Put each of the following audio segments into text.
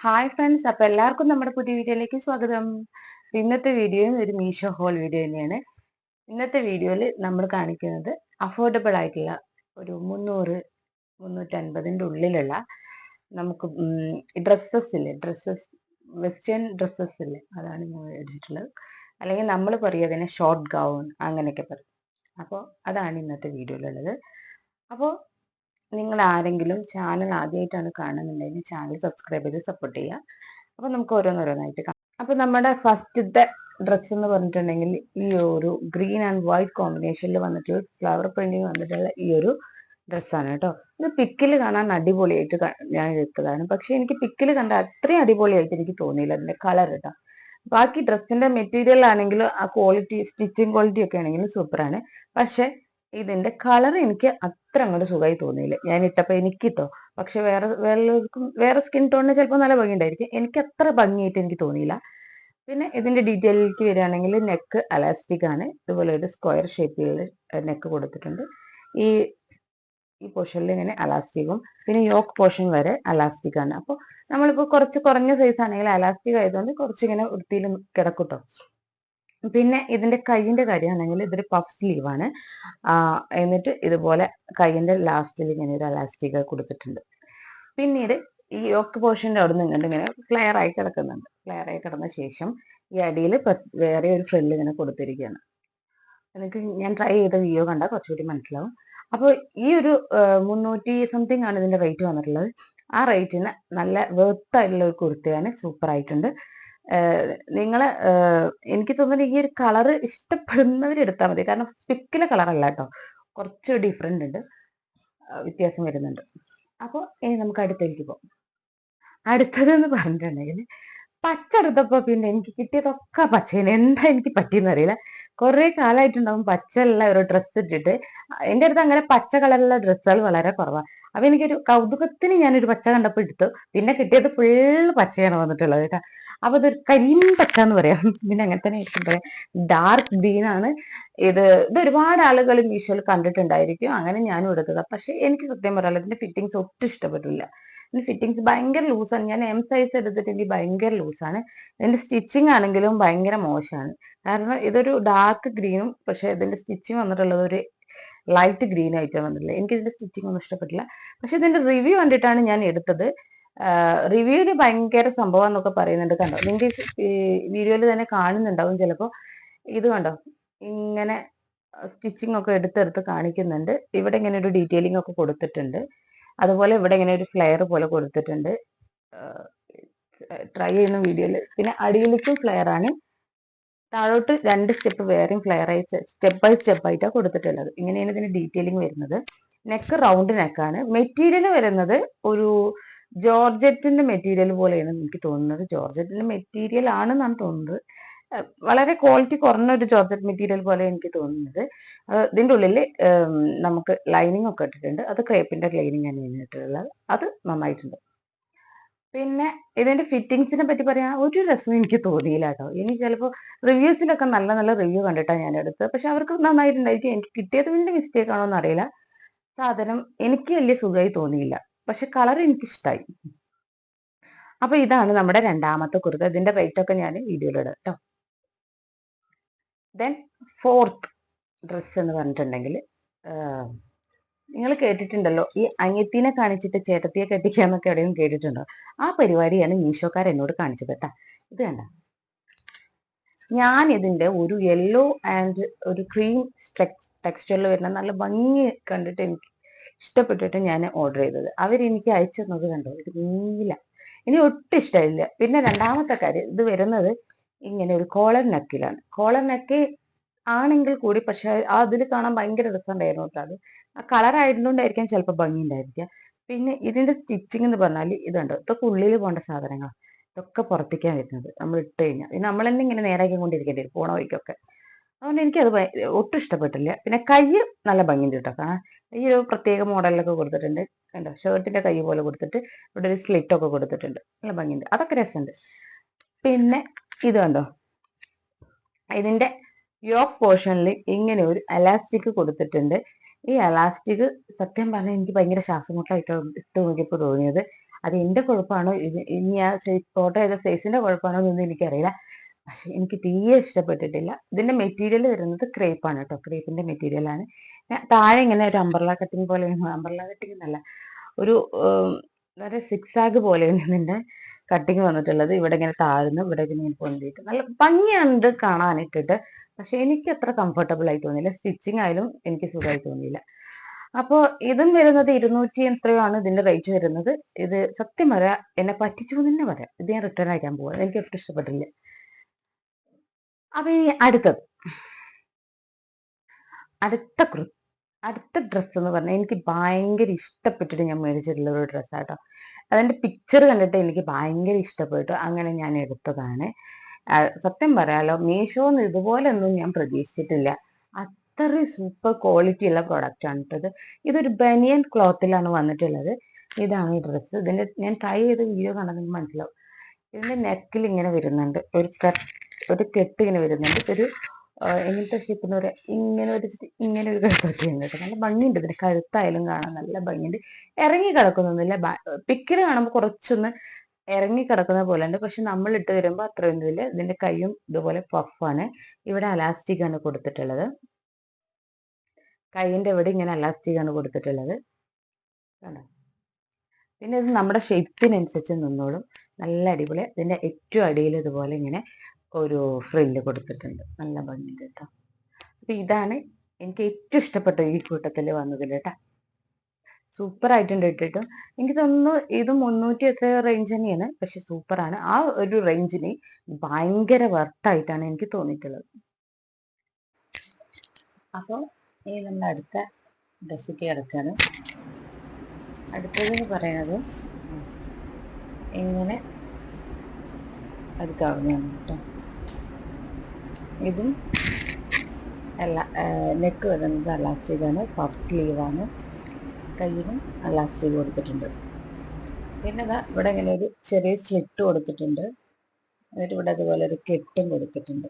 Hi friends, അപ്പൊ എല്ലാവർക്കും നമ്മുടെ പുതിയ വീഡിയോയിലേക്ക് സ്വാഗതം. ഇന്നത്തെ വീഡിയോ ഒരു മീഷോ ഹോൾ വീഡിയോ തന്നെയാണ്. ഇന്നത്തെ വീഡിയോയിൽ നമ്മൾ കാണിക്കുന്നത് അഫോർഡബിൾ ആയിട്ടുള്ള ഒരു 300-350 ഉള്ളിലുള്ള നമുക്ക് ഡ്രസ്സസ് ഇല്ലേ, വെസ്റ്റേൺ ഡ്രസ്സസ് ഇല്ലേ, അതാണ് ഞാൻ എടുത്തിട്ടുള്ളത്. അല്ലെങ്കിൽ നമ്മൾ പറയുക അതിനെ ഷോർട്ട് ഗൗൺ അങ്ങനെയൊക്കെ പറയും. അപ്പോൾ അതാണ് ഇന്നത്തെ വീഡിയോയിലുള്ളത്. അപ്പോൾ നിങ്ങൾ ആരെങ്കിലും ചാനൽ ആദ്യമായിട്ടാണ് കാണുന്നുണ്ടെങ്കിൽ ചാനൽ സബ്സ്ക്രൈബ് ചെയ്ത് സപ്പോർട്ട് ചെയ്യുക. അപ്പൊ നമുക്ക് ഓരോന്നോരോന്നായിട്ട് കാണാം. അപ്പൊ നമ്മുടെ ഫസ്റ്റത്തെ ഡ്രസ്സ് എന്ന് പറഞ്ഞിട്ടുണ്ടെങ്കിൽ ഈ ഒരു ഗ്രീൻ ആൻഡ് വൈറ്റ് കോമ്പിനേഷനിൽ വന്നിട്ടുള്ള ഫ്ലവർ പ്രിന്റിങ് വന്നിട്ടുള്ള ഈ ഒരു ഡ്രസ്സാണ് കേട്ടോ. ഇത് പിക്കിൽ കാണാൻ അടിപൊളിയായിട്ട് ഞാൻ എടുത്തതാണ്. പക്ഷെ എനിക്ക് പിക്കിൽ കണ്ട അത്രയും അടിപൊളിയായിട്ട് എനിക്ക് തോന്നിയില്ല അതിന്റെ കളർ കേട്ടോ. ബാക്കി ഡ്രസ്സിന്റെ മെറ്റീരിയൽ ആണെങ്കിലും ആ ക്വാളിറ്റി, സ്റ്റിച്ചിങ് ക്വാളിറ്റി ഒക്കെ ആണെങ്കിലും സൂപ്പറാണ്. പക്ഷെ ഇതിന്റെ കളർ എനിക്ക് അത്ര അങ്ങോട്ട് സുഖമായി തോന്നിയില്ല. ഞാൻ ഇട്ടപ്പോ എനിക്കിട്ടോ, പക്ഷെ വേറെ സ്കിൻ ടോണിന് ചിലപ്പോൾ നല്ല ഭംഗി ഉണ്ടായിരിക്കും. എനിക്ക് അത്ര ഭംഗിയായിട്ട് എനിക്ക് തോന്നിയില്ല. പിന്നെ ഇതിന്റെ ഡീറ്റെയിലേക്ക് വരികയാണെങ്കിൽ നെക്ക് അലാസ്റ്റിക് ആണ്. ഇതുപോലെ ഒരു സ്ക്വയർ ഷേപ്പിൽ നെക്ക് കൊടുത്തിട്ടുണ്ട്. ഈ ഈ പോർഷനിൽ ഇങ്ങനെ അലാസ്റ്റിക്കും, പിന്നെ യോക്ക് പോർഷൻ വരെ അലാസ്റ്റിക് ആണ്. അപ്പോൾ നമ്മളിപ്പോൾ കുറച്ച് കുറഞ്ഞ സൈസ് ആണെങ്കിൽ അലാസ്റ്റിക് ആയതുകൊണ്ട് കുറച്ചിങ്ങനെ വൃത്തിയിൽ കിടക്കൂട്ടോ. പിന്നെ ഇതിന്റെ കൈയിന്റെ കാര്യമാണെങ്കിൽ ഇതൊരു പഫ് സ്ലീവ് ആണ്. എന്നിട്ട് ഇതുപോലെ കൈയിന്റെ ലാസ്റ്റിൽ ഇങ്ങനെ ഒരു അലാസ്റ്റിക് കൊടുത്തിട്ടുണ്ട്. പിന്നീട് ഈ യോക്ക് പോർഷന്റെ അവിടെ നിന്ന് ഇങ്ങനെ ഫ്ലെയർ ആയി കിടക്കുന്നുണ്ട്. ഫ്ലെയർ ആയി കിടന്ന ശേഷം ഈ അടിയിൽ വേറെ ഒരു ഫ്രില്ല് ഇങ്ങനെ കൊടുത്തിരിക്കുകയാണ്. നിങ്ങൾക്ക് ഞാൻ ട്രൈ ചെയ്ത വീഡിയോ കണ്ടാൽ കുറച്ചുകൂടി മനസ്സിലാവും. അപ്പോൾ ഈ ഒരു 300 സംതിങ് ആണ് ഇതിന്റെ റേറ്റ് വന്നിട്ടുള്ളത്. ആ റേറ്റിന് നല്ല വെർത്ത് ആയിട്ടുള്ള ഒരു കുർത്തിയാണ്. സൂപ്പർ ആയിട്ടുണ്ട്. നിങ്ങള് എനിക്ക് തോന്നുന്നത് ഈ ഒരു കളർ ഇഷ്ടപ്പെടുന്നവർ എടുത്താൽ മതി. കാരണം സ്റ്റിക്കിലെ കളർ അല്ല കേട്ടോ, കുറച്ച് ഡിഫറെന്റ് ഉണ്ട്, വ്യത്യാസം വരുന്നുണ്ട്. അപ്പോൾ ഇനി നമുക്ക് അടുത്തേക്ക് പോകാം. അടുത്തതെന്ന് പറഞ്ഞിട്ടുണ്ടെങ്കിൽ പച്ച എടുത്തപ്പോ പിന്നെ എനിക്ക് കിട്ടിയതൊക്കെ പച്ചേനെ. എന്താ എനിക്ക് പറ്റിയെന്ന് അറിയില്ല. കുറെ കാലമായിട്ടുണ്ടാവും പച്ചയുള്ള ഒരു ഡ്രസ്സ് ഇട്ടിട്ട്. എൻ്റെ അടുത്ത് അങ്ങനെ പച്ച കളറുള്ള ഡ്രസ്സുകൾ വളരെ കുറവാണ്. അപ്പൊ എനിക്കൊരു കൗതുകത്തിന് ഞാനൊരു പച്ച കണ്ടപ്പോൾ എടുത്തു. പിന്നെ കിട്ടിയത് ഫുള്ള് പച്ചയാണ് വന്നിട്ടുള്ളത് കേട്ടോ. അപ്പൊ ഇതൊരു കരിമ്പച്ച എന്ന് പറയാം. പിന്നെ അങ്ങനെ തന്നെ ആയിരിക്കും പറയാം. ഡാർക്ക് ഗ്രീൻ ആണ് ഇത് ഒരുപാട് ആളുകൾ മീഷോയിൽ കണ്ടിട്ടുണ്ടായിരിക്കും. അങ്ങനെ ഞാനും എടുത്തതാണ്. പക്ഷെ എനിക്ക് സത്യം പറയാലോ, ഇതിന്റെ ഫിറ്റിങ്സ് ഒട്ടും ഇഷ്ടപ്പെട്ടില്ല. ഇതിന്റെ ഫിറ്റിങ്സ് ഭയങ്കര ലൂസാണ്. ഞാൻ എം സൈസ് എടുത്തിട്ട് എനിക്ക് ഭയങ്കര ലൂസാണ്. ഇതിന്റെ സ്റ്റിച്ചിങ് ആണെങ്കിലും ഭയങ്കര മോശമാണ്. കാരണം ഇതൊരു ഡാർക്ക് ഗ്രീനും, പക്ഷെ ഇതിന്റെ സ്റ്റിച്ചിങ് വന്നിട്ടുള്ളത് ഒരു ലൈറ്റ് ഗ്രീൻ ആയിട്ടാണ് വന്നിട്ടുള്ളത്. എനിക്ക് ഇതിന്റെ സ്റ്റിച്ചിങ് ഒന്നും ഇഷ്ടപ്പെട്ടില്ല. പക്ഷെ ഇതിന്റെ റിവ്യൂ കണ്ടിട്ടാണ് ഞാൻ എടുത്തത്. റിവ്യൂവിന് ഭയങ്കര സംഭവം എന്നൊക്കെ പറയുന്നുണ്ട്. കണ്ടോ, നിങ്ങൾക്ക് വീഡിയോയിൽ തന്നെ കാണുന്നുണ്ടാവും ചിലപ്പോൾ. ഇത് കണ്ടോ, ഇങ്ങനെ സ്റ്റിച്ചിങ് ഒക്കെ എടുത്തെടുത്ത് കാണിക്കുന്നുണ്ട്. ഇവിടെ ഇങ്ങനെ ഒരു ഡീറ്റെയിലിംഗ് ഒക്കെ കൊടുത്തിട്ടുണ്ട്. അതുപോലെ ഇവിടെ ഇങ്ങനെ ഒരു ഫ്ലെയർ പോലെ കൊടുത്തിട്ടുണ്ട് ട്രൈ ചെയ്യുന്ന വീഡിയോയിൽ. പിന്നെ അടിയിലേക്കും ഫ്ലെയർ ആണ്, താഴോട്ട് 2 സ്റ്റെപ്പ് വേറെയും ഫ്ലെയർ ആയി സ്റ്റെപ്പ് ബൈ സ്റ്റെപ്പ് ആയിട്ടാണ് കൊടുത്തിട്ടുള്ളത്. ഇങ്ങനെയാണ് ഇതിന്റെ ഡീറ്റെയിലിംഗ് വരുന്നത്. നെക്ക് റൗണ്ട് നെക്കാണ്. മെറ്റീരിയൽ വരുന്നത് ഒരു ജോർജറ്റിന്റെ മെറ്റീരിയൽ പോലെയാണ് എനിക്ക് തോന്നുന്നത്. ജോർജറ്റിന്റെ മെറ്റീരിയൽ ആണെന്നാണ് തോന്നുന്നത്. വളരെ ക്വാളിറ്റി കുറഞ്ഞ ഒരു ജോർജറ്റ് മെറ്റീരിയൽ പോലെ എനിക്ക് തോന്നുന്നത്. ഇതിന്റെ ഉള്ളിൽ നമുക്ക് ലൈനിങ് ഒക്കെ ഇട്ടിട്ടുണ്ട്. അത് ക്രേപ്പിന്റെ ലൈനിങ് ആണ് ഇട്ടിട്ടുള്ളത്. അത് നന്നായിട്ടുണ്ട്. പിന്നെ ഇതിന്റെ ഫിറ്റിങ്സിനെ പറ്റി പറയാൻ ഒരു രസവും എനിക്ക് തോന്നിയില്ല കേട്ടോ. ഇനി ചിലപ്പോൾ റിവ്യൂസിലൊക്കെ നല്ല നല്ല റിവ്യൂ കണ്ടിട്ടാണ് ഞാൻ എടുത്തത്. പക്ഷെ അവർക്ക് നന്നായിട്ടുണ്ടായിരിക്കും. എനിക്ക് കിട്ടിയതിന്റെ മിസ്റ്റേക്ക് ആണോ എന്ന് അറിയില്ല. സാധനം എനിക്ക് വലിയ സുഖമായി തോന്നിയില്ല. പക്ഷെ കളർ എനിക്ക് ഇഷ്ടമായി. അപ്പൊ ഇതാണ് നമ്മുടെ രണ്ടാമത്തെ കുർത്ത. ഇതിന്റെ റേറ്റ് ഒക്കെ ഞാൻ വീഡിയോയിലിടാം കേട്ടോ. ദെൻ ഫോർത്ത് ഡ്രസ് എന്ന് പറഞ്ഞിട്ടുണ്ടെങ്കിൽ നിങ്ങൾ കേട്ടിട്ടുണ്ടല്ലോ, ഈ അനിയത്തിനെ കാണിച്ചിട്ട് ചേട്ടത്തിയെ കെട്ടിക്കാന്നൊക്കെ എവിടെയും കേട്ടിട്ടുണ്ടോ? ആ പരിപാടിയാണ് മീഷോക്കാർ എന്നോട് കാണിച്ചത് കേട്ടാ. ഇത് കണ്ട, ഞാൻ ഇതിന്റെ ഒരു യെല്ലോ ആൻഡ് ഒരു ക്രീം ടെക്സ്ചറിൽ വരുന്ന നല്ല ഭംഗി കണ്ടിട്ട് എനിക്ക് ഇഷ്ടപ്പെട്ടിട്ട് ഞാൻ ഓർഡർ ചെയ്തത്. അവരെനിക്ക് അയച്ചു തന്നത് കണ്ടോ, ഇത് നീല, ഇനി ഒട്ടും ഇഷ്ടമില്ല. പിന്നെ രണ്ടാമത്തെ കാര്യം, ഇത് വരുന്നത് ഇങ്ങനെ ഒരു കോളർ നെക്കിലാണ്. കോളർ നെക്ക് ആണെങ്കിൽ കൂടി പക്ഷെ അതിൽ കാണാൻ ഭയങ്കര രസമുണ്ടായിരുന്നു കേട്ടോ. അത് ആ കളർ ആയതുകൊണ്ടായിരിക്കാം ചിലപ്പോൾ ഭംഗി ഉണ്ടായിരിക്കുക. പിന്നെ ഇതിന്റെ സ്റ്റിച്ചിങ് എന്ന് പറഞ്ഞാൽ ഇതുണ്ട്, ഇതൊക്കെ ഉള്ളിൽ പോകേണ്ട സാധനങ്ങളാണ്. ഇതൊക്കെ പുറത്തേക്കാണ് വരുന്നത് നമ്മൾ ഇട്ട് കഴിഞ്ഞാൽ. ഇത് നമ്മൾ തന്നെ ഇങ്ങനെ നേരാക്കി കൊണ്ടിരിക്കേണ്ടി വരും പോണ വഴിക്കൊക്കെ. അതുകൊണ്ട് എനിക്കത് ഒട്ടും ഇഷ്ടപ്പെട്ടില്ല. പിന്നെ കൈ നല്ല ഭംഗിയുണ്ട് കേട്ടോ. കാരണം ഈ ഒരു പ്രത്യേക മോഡലിലൊക്കെ കൊടുത്തിട്ടുണ്ട് കണ്ടോ, ഷർട്ടിന്റെ കൈ പോലെ കൊടുത്തിട്ട് ഇവിടെ ഒരു സ്ലിറ്റ് ഒക്കെ കൊടുത്തിട്ടുണ്ട്. നല്ല ഭംഗിയുണ്ട്, അതൊക്കെ രസമുണ്ട്. പിന്നെ ഇത് കണ്ടോ, ഇതിന്റെ യോക്ക് പോർഷനിൽ ഇങ്ങനെ ഒരു എലാസ്റ്റിക് കൊടുത്തിട്ടുണ്ട്. ഈ എലാസ്റ്റിക് സത്യം പറഞ്ഞാൽ എനിക്ക് ഭയങ്കര ശ്വാസമുട്ടായിട്ട് ഇട്ട് നോക്കിയപ്പോൾ തോന്നിയത്. അത് എൻ്റെ കുഴപ്പമാണോ ഇനി ഞാൻ ഫോട്ടോ ചെയ്ത സൈസിന്റെ കുഴപ്പമാണോ എന്നൊന്നും എനിക്കറിയില്ല. പക്ഷെ എനിക്ക് തീരെ ഇഷ്ടപ്പെട്ടിട്ടില്ല. ഇതിന്റെ മെറ്റീരിയൽ വരുന്നത് ക്രേപ്പാണ് കേട്ടോ, ക്രേപ്പിന്റെ മെറ്റീരിയലാണ്. താഴെ ഇങ്ങനെ ഒരു അംബ്രല കട്ടിങ് പോലെ, അംബ്രല കട്ടിങ് എന്നല്ല, ഒരു വളരെ സിക്സാഗ് പോലെയാണ് ഇതിന്റെ കട്ടിങ് വന്നിട്ടുള്ളത്. ഇവിടെ ഇങ്ങനെ താഴ്ന്ന് ഇവിടെ ഇങ്ങനെ പൊന്തിയിട്ട് നല്ല ഭംഗിയുണ്ട് കാണാനിട്ടിട്ട്. പക്ഷെ എനിക്ക് അത്ര കംഫർട്ടബിൾ ആയി തോന്നിയില്ല. സ്റ്റിച്ചിങ് ആയാലും എനിക്ക് സുഖമായി തോന്നിയില്ല. അപ്പോൾ ഇതും വരുന്നത് 200 എത്രയോ ആണ് ഇതിന്റെ റേറ്റ് വരുന്നത്. ഇത് സത്യം പറയാം, എന്നെ പറ്റിച്ചു തന്നെ പറയാം. ഇത് ഞാൻ റിട്ടേൺ അയക്കാൻ പോവാ, എനിക്ക് ഒട്ടും ഇഷ്ടപ്പെട്ടില്ല. അപ്പൊ ഈ അടുത്ത ഡ്രസ്സ് എന്ന് പറഞ്ഞാൽ എനിക്ക് ഭയങ്കര ഇഷ്ടപ്പെട്ടിട്ട് ഞാൻ മേടിച്ചിട്ടുള്ള ഒരു ഡ്രസ്സാട്ടോ. അതിന്റെ പിക്ചർ കണ്ടിട്ട് എനിക്ക് ഭയങ്കര ഇഷ്ടപ്പെട്ടു, അങ്ങനെ ഞാൻ എടുത്തതാണ്. സത്യം പറയാലോ, മീഷോന്ന് ഇതുപോലെ ഒന്നും ഞാൻ പ്രതീക്ഷിച്ചിട്ടില്ല. അത്രയും സൂപ്പർ ക്വാളിറ്റി ഉള്ള പ്രൊഡക്റ്റ് ആണ് കേട്ടത്. ഇതൊരു ബനിയൻ ക്ലോത്തിലാണ് വന്നിട്ടുള്ളത്. ഇതാണ് ഈ ഡ്രസ്സ്. ഇതിന്റെ ഞാൻ ട്രൈ ചെയ്ത വീഡിയോ കണ്ടതിന് മനസ്സിലാവും. ഇതിന്റെ നെക്കിൽ ഇങ്ങനെ വരുന്നുണ്ട് ഒരു കെട്ട് ഇങ്ങനെ വരുന്നുണ്ട്. ഒരു എങ്ങനത്തെ ഷേപ്പിന് ഒരു ഇങ്ങനെ ഒരു കഴുത്തൊക്കെ ഉണ്ട് കേട്ടോ. നല്ല ഭംഗിയുണ്ട്. ഇതിന്റെ കഴുത്തായാലും കാണാൻ നല്ല ഭംഗിയുണ്ട്. ഇറങ്ങി കിടക്കുന്നൊന്നുമില്ല. പിക്കിൽ കാണുമ്പോൾ കുറച്ചൊന്ന് ഇറങ്ങി കിടക്കുന്ന പോലെ ഉണ്ട്, പക്ഷെ നമ്മൾ ഇട്ട് വരുമ്പോൾ അത്രയൊന്നുമില്ല. ഇതിന്റെ കൈയും ഇതുപോലെ പഫാണ്. ഇവിടെ അലാസ്റ്റിക് ആണ് കൊടുത്തിട്ടുള്ളത്. കൈയിന്റെ ഇവിടെ ഇങ്ങനെ അലാസ്റ്റിക് ആണ് കൊടുത്തിട്ടുള്ളത്. കണ്ടോ? പിന്നെ ഇത് നമ്മുടെ ഷേപ്പിനനുസരിച്ച് നിന്നോളും. നല്ല അടിപൊളി. ഇതിന്റെ ഏറ്റവും അടിയിൽ ഇതുപോലെ ഇങ്ങനെ ഒരു ഫ്രില്ല് കൊടുത്തിട്ടുണ്ട്. നല്ല ഭംഗിയുണ്ട് കേട്ടോ. അപ്പൊ ഇതാണ് എനിക്ക് ഏറ്റവും ഇഷ്ടപ്പെട്ട ഈ കൂട്ടത്തിൽ വന്നതിൽ കേട്ടോ. സൂപ്പർ ആയിട്ടുണ്ട് ഇട്ടിട്ട്. എനിക്ക് തോന്നുന്നു ഇത് 300 എത്രയോ റേഞ്ച് തന്നെയാണ്, പക്ഷെ സൂപ്പറാണ്. ആ ഒരു റേഞ്ചിന് ഭയങ്കര വർത്തായിട്ടാണ് എനിക്ക് തോന്നിയിട്ടുള്ളത്. അപ്പോൾ ഈ നമ്മുടെ അടുത്ത ഡ്രസ്സിക്ക് കിടക്കാണ്. അടുത്തതെന്ന് പറയുന്നത് ഇങ്ങനെ ഒരു ഗൗണാണ് കേട്ടോ. ഇതും നെക്ക് വരുന്നത് അലാസ്റ്റിക്കാണ്, പഫ് സ്ലീവാണ്. കയ്യിലും അലാസ്റ്റിക് കൊടുത്തിട്ടുണ്ട്. പിന്നെ ഇതാ ഇവിടെ ഇങ്ങനെ ഒരു ചെറിയ സ്ലിറ്റ് കൊടുത്തിട്ടുണ്ട്. എന്നിട്ട് ഇവിടെ അതുപോലെ ഒരു കെട്ടും കൊടുത്തിട്ടുണ്ട്.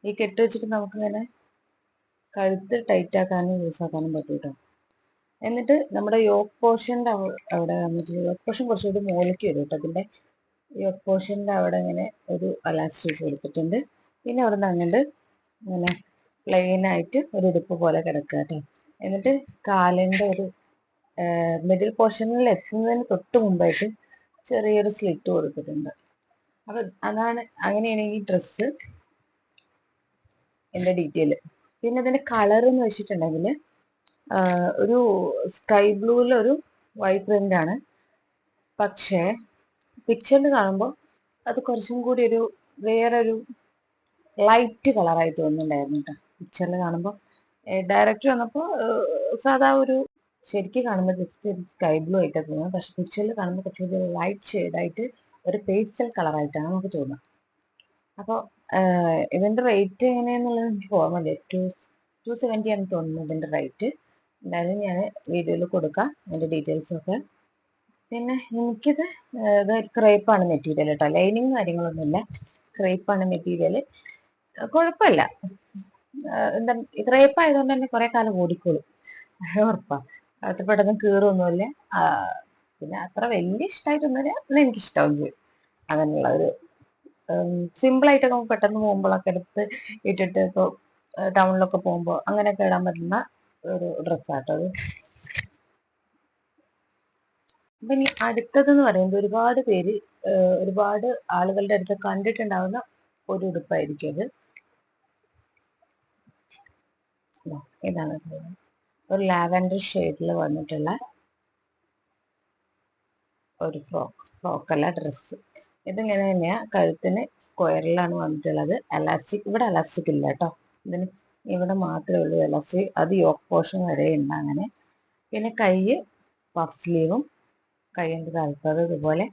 ഈ കെട്ട് വെച്ചിട്ട് നമുക്കിങ്ങനെ കഴുത്ത് ടൈറ്റ് ആക്കാനും യൂസ് ആക്കാനും പറ്റും കേട്ടോ. എന്നിട്ട് നമ്മുടെ യോക്ക് പോർഷൻ്റെ അവിടെ വന്നിട്ട് യോക്ക് പോർഷൻ കുറച്ചുകൂടി മുകളിലേക്ക് വരും കേട്ടോ. അതിൻ്റെ യോക്ക് പോർഷൻ്റെ അവിടെ ഇങ്ങനെ ഒരു അലാസ്റ്റിക് കൊടുത്തിട്ടുണ്ട്. പിന്നെ അവിടെ നിന്ന് അങ്ങോട്ട് ഇങ്ങനെ പ്ലെയിൻ ആയിട്ട് ഒരു ഉടുപ്പ് പോലെ കിടക്കുക കേട്ടോ. എന്നിട്ട് കാലിൻ്റെ ഒരു മിഡിൽ പോർഷനിൽ എത്തുന്നതിന് തൊട്ട് മുമ്പായിട്ട് ചെറിയൊരു സ്ലിറ്റ് കൊടുത്തിട്ടുണ്ട്. അപ്പൊ അതാണ്, അങ്ങനെയാണ് ഈ ഡ്രസ്സ് എൻ്റെ ഡീറ്റെയിൽ. പിന്നെ അതിന്റെ കളർ എന്ന് വെച്ചിട്ടുണ്ടെങ്കിൽ ഒരു സ്കൈ ബ്ലൂവിലൊരു വൈറ്റ് പ്രിന്റ് ആണ്. പക്ഷേ പിക്ചറിൽ കാണുമ്പോൾ അത് കുറച്ചും കൂടി ഒരു വേറൊരു ലൈറ്റ് കളറായി തോന്നുന്നുണ്ടായിരുന്നു കേട്ടോ. പിക്ചറിൽ കാണുമ്പോൾ ഡയറക്റ്റ് വന്നപ്പോൾ സാധാ ഒരു ശരിക്കും കാണുമ്പോൾ ജസ്റ്റ് ഒരു സ്കൈ ബ്ലൂ ആയിട്ടാണ് തോന്നുന്നത്. പക്ഷെ പിക്ചറിൽ കാണുമ്പോൾ കുറച്ചുകൂടി ലൈറ്റ് ഷെയ്ഡായിട്ട് ഒരു പേസ്റ്റൽ കളറായിട്ടാണ് നമുക്ക് തോന്നുന്നത്. അപ്പോൾ ഇതിന്റെ റേറ്റ് എങ്ങനെയാന്നുള്ളത് എനിക്ക് ഓർമ്മയില്ല. 270 ആണ് തോന്നുന്നു ഇതിന്റെ റേറ്റ്. എന്തായാലും ഞാൻ വീഡിയോയിൽ കൊടുക്കാം അതിന്റെ ഡീറ്റെയിൽസ് ഒക്കെ. പിന്നെ എനിക്കിത് ക്രേപ്പാണ് മെറ്റീരിയൽ കേട്ടോ. ലൈനിങ് കാര്യങ്ങളൊന്നുമില്ല, ക്രേപ്പാണ് മെറ്റീരിയൽ. കുഴപ്പമില്ല. എന്താ ക്രേപ്പ് ആയതുകൊണ്ട് തന്നെ കുറെ കാലം ഓടിക്കോളും, ഉറപ്പാ. അത് പെട്ടെന്ന് കീറൊന്നുമില്ല. പിന്നെ അത്ര വലിയ ഇഷ്ടമായിട്ടൊന്നുമില്ല, എന്നാൽ എനിക്ക് ഇഷ്ടമാവും ചെയ്യും. അങ്ങനെയുള്ള ഒരു സിമ്പിളായിട്ടൊക്കെ നമുക്ക് പെട്ടെന്ന് പോകുമ്പോഴൊക്കെ എടുത്ത് ഇട്ടിട്ട് ഇപ്പോൾ ടൗണിലൊക്കെ പോകുമ്പോൾ അങ്ങനെയൊക്കെ ഇടാൻ പറ്റുന്ന ഒരു ഡ്രസ്സാട്ടോ അത്. അപ്പം ഇനി അടുത്തതെന്ന് പറയുമ്പോൾ ഒരുപാട് ആളുകളുടെ അടുത്ത് കണ്ടിട്ടുണ്ടാവുന്ന ഒരു ഉടുപ്പായിരിക്കും അത്. ഇതാണ് ഒരു ലാവൻഡർ ഷെയ്ഡിൽ വന്നിട്ടുള്ള ഒരു ഫ്രോക്കല്ല, ഡ്രസ്സ്. ഇതിങ്ങനെ തന്നെയാ, കഴുത്തിന് സ്ക്വയറിലാണ് വന്നിട്ടുള്ളത്. ഇവിടെ അലാസ്റ്റിക് ഇല്ല കേട്ടോ. ഇതിന് ഇവിടെ മാത്രമേ ഉള്ളൂ എലാസ്റ്റിക്. അത് യോക്ക് പോർഷൻ വരെ ഉണ്ട് അങ്ങനെ. പിന്നെ കൈ പഫ് സ്ലീവും കൈയിൻ്റെ താൽപ്പര്യം ഇതുപോലെ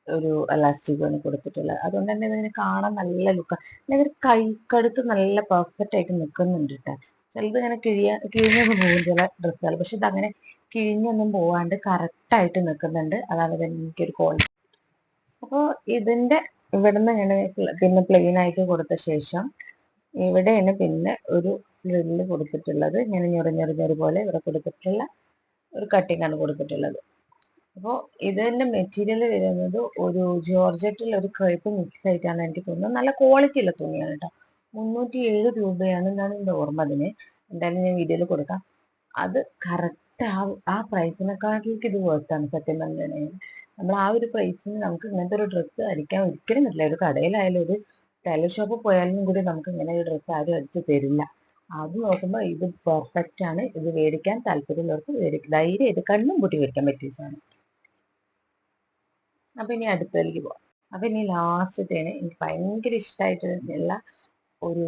ഒരു എലാസ്റ്റിക്കാണ് കൊടുത്തിട്ടുള്ളത്. അതുകൊണ്ട് തന്നെ ഇതിന് കാണാൻ നല്ല ലുക്കാണ്. ഇതിന് കൈക്കടുത്ത് നല്ല പെർഫെക്റ്റ് ആയിട്ട് നിൽക്കുന്നുണ്ട് കേട്ടോ. ചിലത് ഇങ്ങനെ കിഴിഞ്ഞൊന്നും പോകും ചില ഡ്രസ്സുകൾ, പക്ഷെ ഇതങ്ങനെ കിഴിഞ്ഞൊന്നും പോവാണ്ട് കറക്റ്റായിട്ട് നിൽക്കുന്നുണ്ട്. അതാണ് എനിക്കൊരു ക്വാളിറ്റി. അപ്പോൾ ഇതിന്റെ ഇവിടുന്ന് ഇങ്ങനെ പിന്നെ പ്ലെയിൻ ആയിട്ട് കൊടുത്ത ശേഷം ഇവിടെയാണ് പിന്നെ ഒരു ഫ്രില്ല് കൊടുത്തിട്ടുള്ളത്. ഇങ്ങനെ ഞൊറിഞ്ഞൊറിഞ്ഞൊരു പോലെ ഇവിടെ കൊടുത്തിട്ടുള്ള ഒരു കട്ടിംഗ് ആണ് കൊടുത്തിട്ടുള്ളത്. അപ്പോൾ ഇതിന്റെ മെറ്റീരിയൽ വരുന്നത് ഒരു ജോർജറ്റിൽ ഒരു ക്രേപ്പ് മിക്സ് ആയിട്ടാണ് എനിക്ക് തോന്നുന്നത്. നല്ല ക്വാളിറ്റി ഉള്ള തുണിയാണ് കേട്ടോ. 307 രൂപയാണ് എന്നാണ് എൻ്റെ ഓർമ്മ. അതിന് എന്തായാലും ഞാൻ വീഡിയോയിൽ കൊടുക്കാം. അത് കറക്റ്റ് ആ പ്രൈസിനെക്കാട്ടിലേക്ക് ഇത് വേർത്താണ് സത്യം പറഞ്ഞിട്ടുണ്ടെങ്കിൽ. നമ്മൾ ആ ഒരു പ്രൈസിന് നമുക്ക് ഇങ്ങനത്തെ ഒരു ഡ്രസ്സ് അടിക്കാൻ ഒരിക്കലും പറ്റില്ല. ഒരു കടയിലായാലും ഒരു ടൈലർ ഷോപ്പിൽ പോയാലും കൂടി നമുക്ക് ഇങ്ങനെ ഒരു ഡ്രസ്സ് ആരും അടിച്ച് തരില്ല. അത് നോക്കുമ്പോൾ ഇത് പെർഫെക്റ്റ് ആണ്. ഇത് മേടിക്കാൻ താല്പര്യമുള്ളവർക്ക് ധൈര്യം ഇത് കണ്ണും പൂട്ടി മേടിക്കാൻ പറ്റിയ സാധനം. അപ്പൊ ഇനി അടുത്തതിലേക്ക് പോവാം. അപ്പൊ ഇനി ലാസ്റ്റത്തേന് എനിക്ക് ഭയങ്കര ഇഷ്ടമായിട്ടുള്ള ഒരു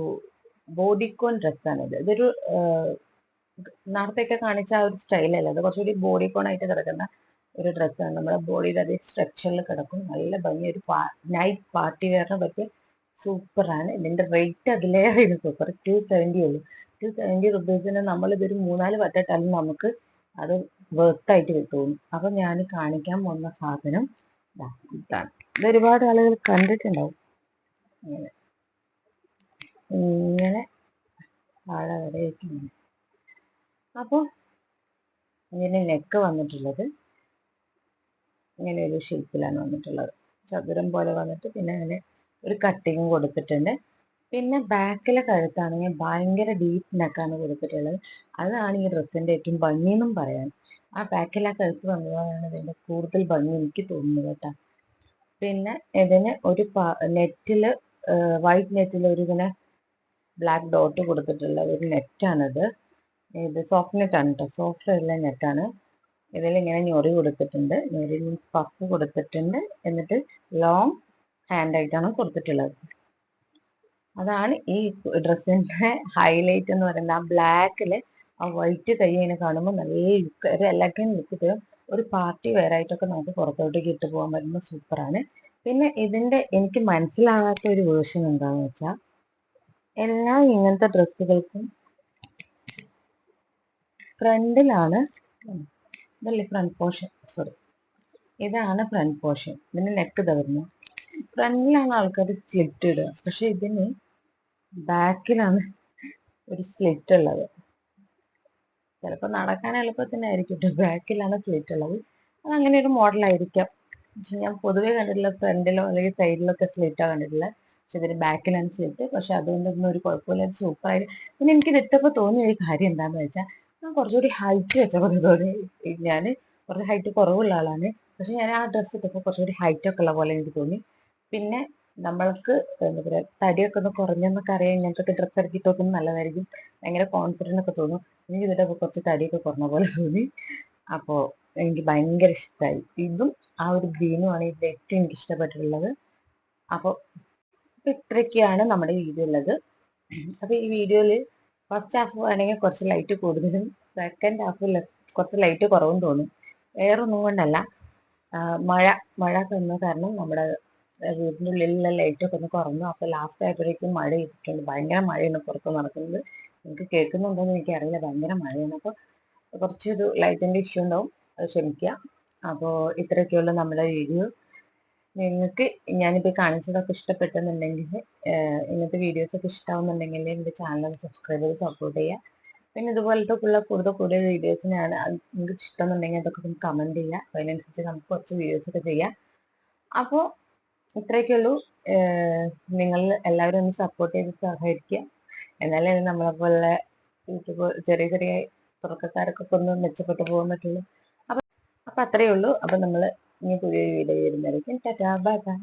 ബോഡിക്കോൺ ഡ്രസ്സാണിത്. ഇതൊരു നേരത്തെയൊക്കെ കാണിച്ച ആ ഒരു സ്റ്റൈലല്ല, അത് കുറച്ചുകൂടി ബോഡിക്കോൺ ആയിട്ട് കിടക്കുന്ന ഒരു ഡ്രസ്സാണ്. നമ്മുടെ ബോഡിയിൽ അതേ സ്ട്രക്ചറിൽ കിടക്കും. നല്ല ഭംഗി, ഒരു നൈറ്റ് പാർട്ടി വെയറിനെ പറ്റിയ സൂപ്പറാണ്. ഇതിന്റെ റേറ്റ് അതിലേറെ സൂപ്പർ. 270 ഉള്ളൂ. 270 റുപ്പീസിന് നമ്മളിതൊരു 3-4 വട്ടിട്ടാലും നമുക്ക് അത് വർത്തായിട്ട് തോന്നും. അപ്പൊ ഞാൻ കാണിക്കാൻ പോകുന്ന സാധനം ഇതാണ്. ഇത് ഒരുപാട് ആളുകൾ കണ്ടിട്ടുണ്ടാവും. ഇങ്ങനെ ഇങ്ങനെ താഴെ വരെ ഇങ്ങനെ. അപ്പോൾ ഇതിന് നെക്ക് വന്നിട്ടുള്ളത് ഇങ്ങനെ ഒരു ഷേപ്പിലാണ് വന്നിട്ടുള്ളത്. ചതുരം പോലെ വന്നിട്ട് പിന്നെ അങ്ങനെ ഒരു കട്ടിങ് കൊടുത്തിട്ടുണ്ട്. പിന്നെ ബാക്കിലെ കഴുത്താണെങ്കിൽ ഭയങ്കര ഡീപ്പ് നെക്കാണ് കൊടുത്തിട്ടുള്ളത്. അതാണ് ഈ ഡ്രസ്സിന്റെ ഏറ്റവും ഭംഗി എന്നും പറയാൻ. ആ ബാക്കിലെ കഴുത്ത് വന്നതാണ് ഇതിന്റെ കൂടുതൽ ഭംഗി എനിക്ക് തോന്നുന്നത് കേട്ടോ. പിന്നെ ഇതിന് ഒരു നെറ്റില് വൈറ്റ് നെറ്റിൽ ഒരു ഇങ്ങനെ ബ്ലാക്ക് ഡോട്ട് കൊടുത്തിട്ടുള്ള ഒരു നെറ്റാണിത്. ഇത് സോഫ്റ്റ് നെറ്റാണ് കേട്ടോ. സോഫ്റ്റ് ഉള്ള നെറ്റാണ്. ഇതിൽ ഇങ്ങനെ ഞൊറി കൊടുത്തിട്ടുണ്ട്. ഞൊറി മീൻസ് പഫ് കൊടുത്തിട്ടുണ്ട്. എന്നിട്ട് ലോങ് ഹാൻഡ് ആയിട്ടാണ് കൊടുത്തിട്ടുള്ളത്. അതാണ് ഈ ഡ്രസ്സിന്റെ ഹൈലൈറ്റ് എന്ന് പറയുന്നത്. ആ ബ്ലാക്കില് ആ വൈറ്റ് കൈ ഇങ്ങനെ കാണുമ്പോൾ നല്ല ലുക്ക്, ഒരു എലഗൻ ലുക്ക് തരും. ഒരു പാർട്ടി വെയർ ആയിട്ടൊക്കെ നമുക്ക് പുറത്തോട്ടേക്ക് ഇട്ട് പോകാൻ പറ്റുമ്പോൾ സൂപ്പറാണ്. പിന്നെ ഇതിന്റെ എനിക്ക് മനസ്സിലാകാത്ത ഒരു വേർഷൻ എന്താന്ന് വെച്ചാൽ, എല്ലാ ഇങ്ങനത്തെ ഡ്രസ്സുകൾക്കും ഫ്രണ്ടിലാണ്, ഇതല്ലേ ഫ്രണ്ട് പോർഷൻ, സോറി ഇതാണ് ഫ്രണ്ട് പോർഷൻ. ഇതിന് നെക്ക് തരുന്നു. ഫ്രണ്ടിലാണ് ആൾക്കാർ സ്ലിറ്റ് ഇടുക, പക്ഷെ ഇതിന് ബാക്കിലാണ് ഒരു സ്ലിറ്റ് ഉള്ളത്. ചിലപ്പോൾ നടക്കാൻ എളുപ്പത്തിനായിരിക്കും കേട്ടോ, ബാക്കിലാണ് സ്ലിറ്റ് ഉള്ളത്. അത് അങ്ങനെ ഒരു മോഡലായിരിക്കാം. പക്ഷെ ഞാൻ പൊതുവേ കണ്ടിട്ടുള്ള ഫ്രണ്ടിലോ അല്ലെങ്കിൽ സൈഡിലൊക്കെ സ്ലിറ്റാണ് കണ്ടിട്ടുള്ളത്. പക്ഷെ ഇതിന് ബാക്കിലാണ് സ്ലിറ്റ്. പക്ഷെ അതുകൊണ്ടൊന്നും ഒരു കുഴപ്പമില്ല, സൂപ്പറായിട്ട്. പിന്നെ എനിക്കിത് ഇട്ടപ്പോൾ തോന്നിയ ഒരു കാര്യം എന്താണെന്ന് വെച്ചാൽ, ഞാൻ കുറച്ചുകൂടി ഹൈറ്റ് വെച്ചപ്പോൾ തോന്നി. ഞാൻ കുറച്ച് ഹൈറ്റ് കുറവുള്ള ആളാണ്, പക്ഷെ ഞാൻ ആ ഡ്രസ്സ് ഇട്ടപ്പോൾ കുറച്ചുകൂടി ഹൈറ്റ് ഒക്കെ ഉള്ള പോലെ എനിക്ക് തോന്നി. പിന്നെ നമ്മൾക്ക് എന്താ പറയുക, തടിയൊക്കെ ഒന്ന് കുറഞ്ഞെന്നൊക്കെ അറിയാൻ ഇങ്ങനത്തെ ഡ്രസ്സ് ഇറക്കിയിട്ട് നോക്കുമ്പോൾ നല്ലതായിരിക്കും. ഭയങ്കര കോൺഫിഡൻ്റ് ഒക്കെ തോന്നും. എനിക്ക് ഇതിൻ്റെ കുറച്ച് തടിയൊക്കെ കുറഞ്ഞ പോലെ തോന്നി. അപ്പോൾ എനിക്ക് ഭയങ്കര ഇഷ്ടമായി. ഇതും ആ ഒരു ഗ്രീനുമാണ് ഇതിൽ ഏറ്റവും എനിക്ക് ഇഷ്ടപ്പെട്ടിട്ടുള്ളത്. അപ്പോൾ ഇത്രയൊക്കെയാണ് നമ്മുടെ വീഡിയോ ഉള്ളത്. അപ്പോൾ ഈ വീഡിയോയിൽ ഫസ്റ്റ് ഹാഫ് ആണെങ്കിൽ കുറച്ച് ലൈറ്റ് കൂടുതലും, സെക്കൻഡ് ഹാഫിൽ കുറച്ച് ലൈറ്റ് കുറവും തോന്നും. വേറൊന്നും കൊണ്ടല്ല, മഴ തന്ന കാരണം നമ്മുടെ വീടിൻ്റെ ഉള്ളിലുള്ള ലൈറ്റൊക്കെ ഒന്ന് കുറഞ്ഞു. അപ്പോൾ ലാസ്റ്റ് ആയപ്പോഴേക്കും മഴ ഇട്ടിട്ടുണ്ട്. ഭയങ്കര മഴയാണ് പുറത്ത് നടക്കുന്നത്. നിങ്ങൾക്ക് കേൾക്കുന്നുണ്ടോ എന്ന് എനിക്കറിയില്ല, ഭയങ്കര മഴയാണ്. അപ്പോൾ കുറച്ചൊരു ലൈറ്റിൻ്റെ ഇഷ്യൂ ഉണ്ടാവും, അത് ക്ഷമിക്കുക. അപ്പോൾ ഇത്രയൊക്കെയുള്ള നമ്മുടെ വീഡിയോ. നിങ്ങൾക്ക് ഞാനിപ്പോൾ കാണിച്ചതൊക്കെ ഇഷ്ടപ്പെട്ടെന്നുണ്ടെങ്കിൽ, ഇങ്ങനത്തെ വീഡിയോസൊക്കെ ഇഷ്ടമാവുന്നുണ്ടെങ്കിൽ എൻ്റെ ചാനൽ സബ്സ്ക്രൈബ് ചെയ്ത് സപ്പോർട്ട് ചെയ്യുക. പിന്നെ ഇതുപോലത്തെ കൂടുതൽ വീഡിയോസിനാണ് നിങ്ങൾക്ക് ഇഷ്ടമെന്നുണ്ടെങ്കിൽ അതൊക്കെ ഒന്ന് കമൻറ്റ് ചെയ്യുക. അതിനനുസരിച്ച് നമുക്ക് കുറച്ച് വീഡിയോസൊക്കെ ചെയ്യാം. അപ്പോൾ ഇത്രയൊക്കെയുള്ളൂ. നിങ്ങൾ എല്ലാവരും ഒന്ന് സപ്പോർട്ട് ചെയ്ത് സഹകരിക്കുക. എന്നാലേ നമ്മളെപ്പോലുള്ള യൂട്യൂബ് ചെറിയ തുടക്കക്കാരൊക്കെ ഒന്ന് മെച്ചപ്പെട്ടു പോകാൻ പറ്റുള്ളൂ. അപ്പം അത്രയേ ഉള്ളൂ. അപ്പം നമ്മൾ ഇനി പുതിയൊരു വീഡിയോ വരുന്നതായിരിക്കും. Tata, bye bye.